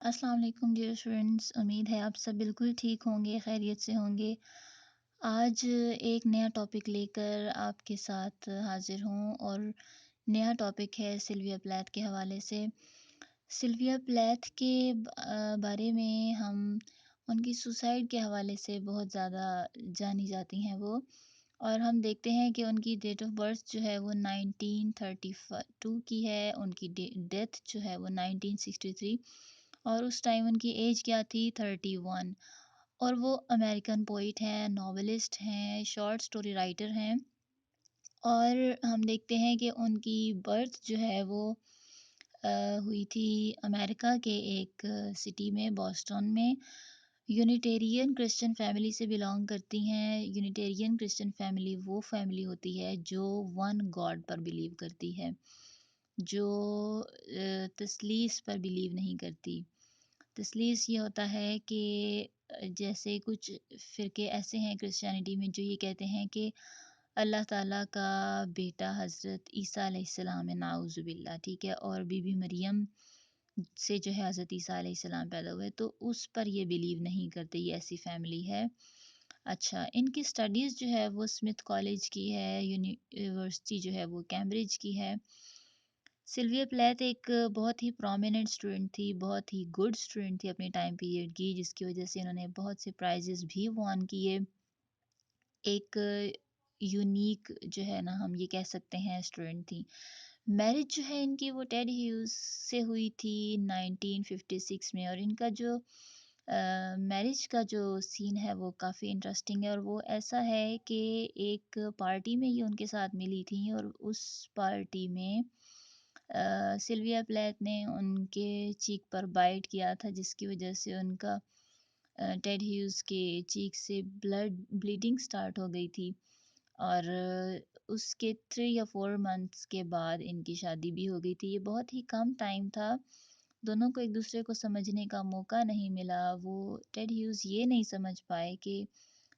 अस्सलाम वालेकुम dear students. उम्मीद है आप सब बिल्कुल ठीक होंगे, खैरियत से होंगे। आज एक नया टॉपिक लेकर आपके साथ हाज़िर हूँ और नया टॉपिक है सिल्विया प्लैथ के हवाले से। सिल्विया प्लैथ के बारे में हम उनकी सुसाइड के हवाले से बहुत ज़्यादा जानी जाती हैं वो। और हम देखते हैं कि उनकी डेट ऑफ बर्थ जो है वो 1932 की है, उनकी डेथ जो है वो 1963। और उस टाइम उनकी एज क्या थी, 31। और वो अमेरिकन पोइट हैं, नॉवेलिस्ट हैं, शॉर्ट स्टोरी राइटर हैं। और हम देखते हैं कि उनकी बर्थ जो है वो हुई थी अमेरिका के एक सिटी में, बॉस्टन में। यूनिटेरियन क्रिश्चियन फैमिली से बिलोंग करती हैं। यूनिटेरियन क्रिश्चियन फैमिली वो फैमिली होती है जो वन गॉड पर बिलीव करती है, जो तस्लीस पर बिलीव नहीं करती। तस्लीस ये होता है कि जैसे कुछ फ़िरके ऐसे हैं क्रिश्चियनिटी में जो ये कहते हैं कि अल्लाह ताला का बेटा हज़रत ईसा अलैहिस्सलाम है, नाउज़ुबिल्लाह, ठीक है? और बीबी मरियम से जो है हज़रत ईसा अलैहिस्सलाम पैदा हुए, तो उस पर ये बिलीव नहीं करते, ये ऐसी फैमिली है। अच्छा, इनकी स्टडीज़ जो है वो स्मिथ कॉलेज की है, यूनिवर्सिटी जो है वो कैम्ब्रिज की है। सिल्विया प्लैथ एक बहुत ही प्रोमिनेंट स्टूडेंट थी, बहुत ही गुड स्टूडेंट थी अपने टाइम पीरियड की, जिसकी वजह से इन्होंने बहुत से प्राइजेस भी वॉन किए। एक यूनिक जो है ना, हम ये कह सकते हैं, स्टूडेंट थी। मैरिज जो है इनकी वो टेड ह्यूज से हुई थी 1956 में। और इनका जो मैरिज का जो सीन है वो काफ़ी इंटरेस्टिंग है। और वो ऐसा है कि एक पार्टी में ये उनके साथ मिली थी और उस पार्टी में सिल्विया प्लैथ ने उनके चीक पर बाइट किया था, जिसकी वजह से उनका टेड ह्यूज के चीक से ब्लीडिंग स्टार्ट हो गई थी। और उसके 3 या 4 मंथ्स के बाद इनकी शादी भी हो गई थी। ये बहुत ही कम टाइम था, दोनों को एक दूसरे को समझने का मौका नहीं मिला। वो टेड ह्यूज ये नहीं समझ पाए कि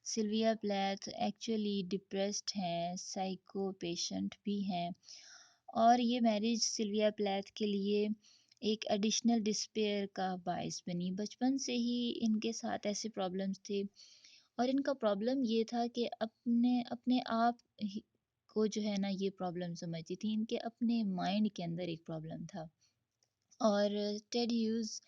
सिल्विया प्लैथ एक्चुअली डिप्रेस्ड हैं, साइको पेशेंट भी हैं। और ये मैरिज सिल्विया प्लैथ के लिए एक एडिशनल डिस्पेयर का बायस बनी। बचपन से ही इनके साथ ऐसे प्रॉब्लम्स थे। और इनका प्रॉब्लम ये था कि अपने अपने आप को जो है ना, ये प्रॉब्लम समझती थी, इनके अपने माइंड के अंदर एक प्रॉब्लम था। और टेड ह्यूज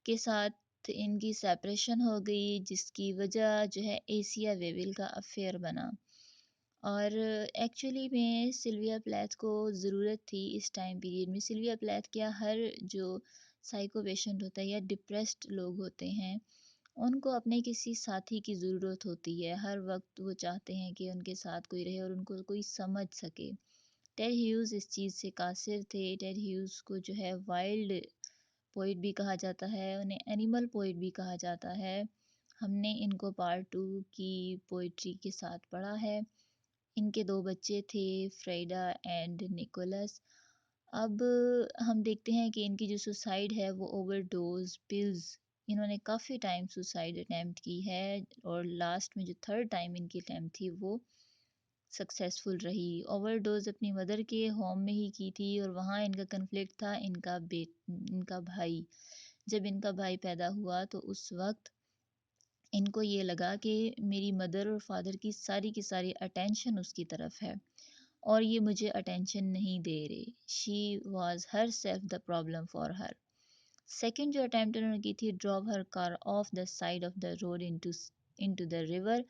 के साथ इनकी सेपरेशन हो गई, जिसकी वजह जो है एशिया वेविल का अफेयर बना। और एक्चुअली में सिल्विया प्लैथ को ज़रूरत थी इस टाइम पीरियड में। सिल्विया प्लैथ क्या, हर जो साइको पेशेंट होता है या डिप्रेस्ड लोग होते हैं, उनको अपने किसी साथी की ज़रूरत होती है। हर वक्त वो चाहते हैं कि उनके साथ कोई रहे और उनको कोई समझ सके। टेड ह्यूज़ इस चीज़ से कासिर थे। टेड ह्यूज़ को जो है वाइल्ड पोइट भी कहा जाता है, उन्हें एनिमल पोइट भी कहा जाता है। हमने इनको पार्ट 2 की पोइट्री के साथ पढ़ा है। इनके 2 बच्चे थे, फ्रेडा एंड निकोलस। अब हम देखते हैं कि इनकी जो सुसाइड है वो ओवरडोज़ पिल्स, इन्होंने काफ़ी टाइम सुसाइड अटेम्प्ट की है। और लास्ट में जो थर्ड टाइम इनकी अटेम्प्ट थी वो सक्सेसफुल रही। ओवरडोज़ अपनी मदर के होम में ही की थी और वहाँ इनका कन्फ्लिक्ट था इनका भाई। जब इनका भाई पैदा हुआ तो उस वक़्त इनको ये लगा कि मेरी मदर और फादर की सारी अटेंशन उसकी तरफ है और ये मुझे अटेंशन नहीं दे रहे। She was herself the problem for her. Second जो अटेम्प्ट उन्होंने की थी, drop her car of the side of the road into the river.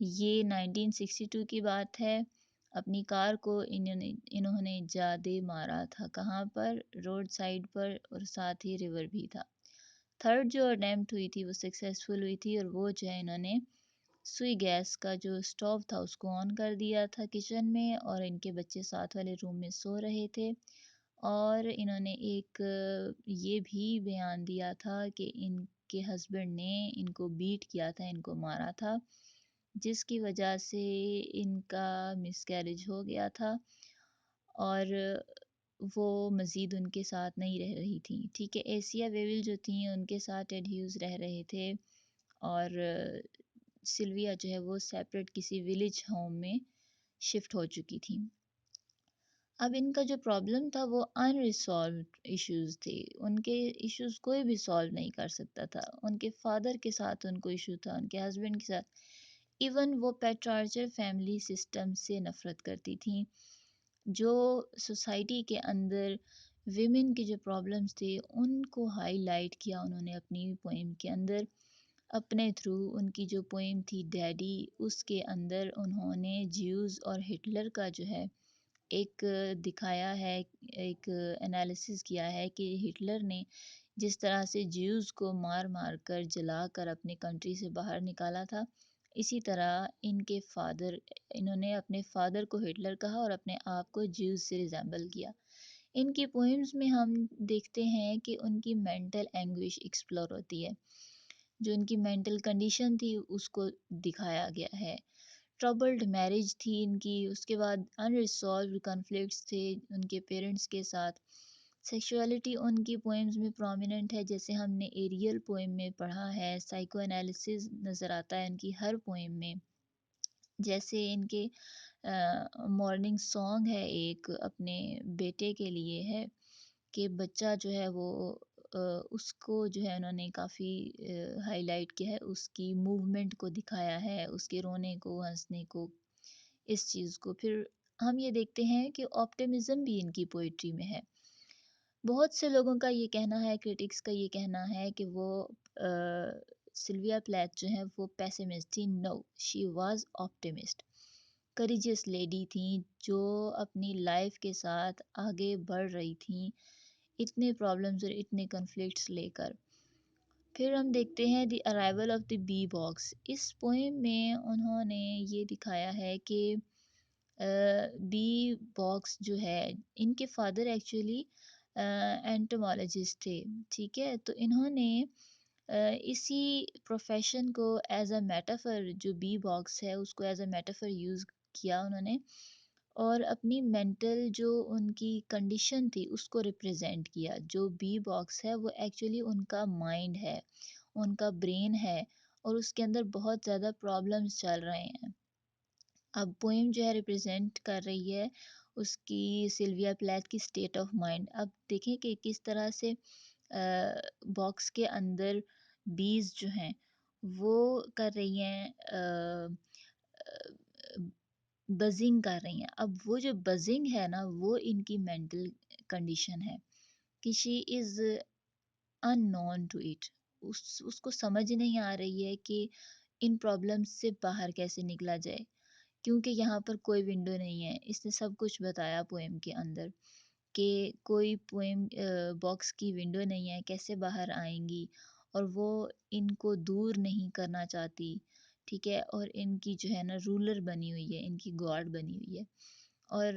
ये 1962 की बात है। अपनी कार को इन्होंने इन्होंने जा दे मारा था, कहाँ पर, रोड साइड पर, और साथ ही रिवर भी था। थर्ड जो अटेम्प्ट हुई थी वो सक्सेसफुल हुई थी और वो जो है, इन्होंने सुई गैस का जो स्टोव था उसको ऑन कर दिया था किचन में और इनके बच्चे साथ वाले रूम में सो रहे थे। और इन्होंने एक ये भी बयान दिया था कि इनके हस्बैंड ने इनको बीट किया था, इनको मारा था, जिसकी वजह से इनका मिसकैरेज हो गया था और वो मज़ीद उनके साथ नहीं रह रही थी। ठीक है, एशिया वेविल जो थी उनके साथ टेड ह्यूज़ रह रहे थे और सिल्विया जो है वो सेपरेट किसी विलेज होम में शिफ्ट हो चुकी थी। اب ان کا جو پرابلم تھا وہ انریسالوڈ ایشوز تھے، ان کے ایشوز کوئی بھی سالو نہیں کر سکتا تھا، ان کے فادر کے ساتھ ان کو ایشو تھا، ان کے ہسبینڈ کے ساتھ، ایون وہ پیٹرارچل فیملی سسٹم سے نفرت کرتی تھیں، جو سوسائٹی کے اندر ویمن کے جو پرابلمس تھے ان کو ہائی لائٹ کیا انہوں نے اپنی پوئم کے اندر، اپنے تھرو ان کی جو پوئم تھی ڈیڈی، اس کے اندر انہوں نے جیوز اور ہٹلر کا جو ہے ایک دکھایا ہے، ایک انالیسس کیا ہے کہ ہٹلر نے جس طرح سے جیوز کو مار مار کر جلا کر اپنے کنٹری سے باہر نکالا تھا، اسی طرح ان کے فادر، انہوں نے اپنے فادر کو ہٹلر کہا اور اپنے آپ کو جیوز سے ریزیمبل کیا۔ ان کی پوئمز میں ہم دیکھتے ہیں کہ ان کی مینٹل اینگوش ایکسپلور ہوتی ہے، جو ان کی مینٹل کنڈیشن تھی اس کو دکھایا گیا ہے۔ ٹربلڈ میرج تھی ان کی، اس کے بعد انریسالوڈ کنفلکٹس تھے ان کے پیرنٹس کے ساتھ، سیکشولیٹی ان کی پوئمز میں پرومیننٹ ہے، جیسے ہم نے ایریل پوئم میں پڑھا ہے، سائیکو انالیسز نظر آتا ہے ان کی ہر پوئم میں، جیسے ان کے مارننگ سانگ ہے ایک اپنے بیٹے کے لیے ہے کہ بچہ جو ہے وہ اس کو جو ہے انہوں نے کافی ہائی لائٹ کیا ہے، اس کی موومنٹ کو دکھایا ہے، اس کے رونے کو، ہنسنے کو، اس چیز کو۔ پھر ہم یہ دیکھتے ہیں کہ آپٹمزم بھی ان کی پوئٹری میں ہے۔ بہت سے لوگوں کا یہ کہنا ہے، کرٹکس کا یہ کہنا ہے کہ وہ سلویا پلیتھ جو ہیں وہ پیسمسٹ تھی، no she was optimist, courageous lady تھیں جو اپنی لائف کے ساتھ آگے بڑھ رہی تھیں اتنے پرابلمز اور اتنے کنفلکٹس لے کر۔ پھر ہم دیکھتے ہیں the arrival of the bee box, اس پوئم میں انہوں نے یہ دکھایا ہے کہ بی باکس جو ہے، ان کے فادر ایکچولی اینٹمالوجسٹ تھے، ٹھیک ہے، تو انہوں نے اسی پروفیشن کو ایز اے میٹافر، جو بی باکس ہے اس کو ایز اے میٹافر یوز کیا انہوں نے، اور اپنی مینٹل جو ان کی کنڈیشن تھی اس کو ریپرزینٹ کیا۔ جو بی باکس ہے وہ ایکچولی ان کا مائنڈ ہے، ان کا برین ہے، اور اس کے اندر بہت زیادہ پرابلمس چل رہے ہیں۔ اب پوئم جو ہے ریپرزینٹ کر رہی ہے اس کی سلویا پلیتھ کی اسٹیٹ آف مائنڈ۔ اب دیکھیں کہ کس طرح سے باکس کے اندر بیز جو ہیں وہ کر رہی ہیں، بزنگ کر رہی ہیں۔ اب وہ جو بزنگ ہے نا وہ ان کی مینٹل کنڈیشن ہے کہ شی از ان نون ٹو اٹ، اس کو سمجھ نہیں آ رہی ہے کہ ان پرابلمس سے باہر کیسے نکلا جائے، کیونکہ یہاں پر کوئی ونڈو نہیں ہے۔ اس نے سب کچھ بتایا پوئم کے اندر کہ کوئی پوئم باکس کی ونڈو نہیں ہے، کیسے باہر آئیں گی، اور وہ ان کو دور نہیں کرنا چاہتی، ٹھیک ہے، اور ان کی جو ہے نا رولر بنی ہوئی ہے، ان کی گاڈ بنی ہوئی ہے۔ اور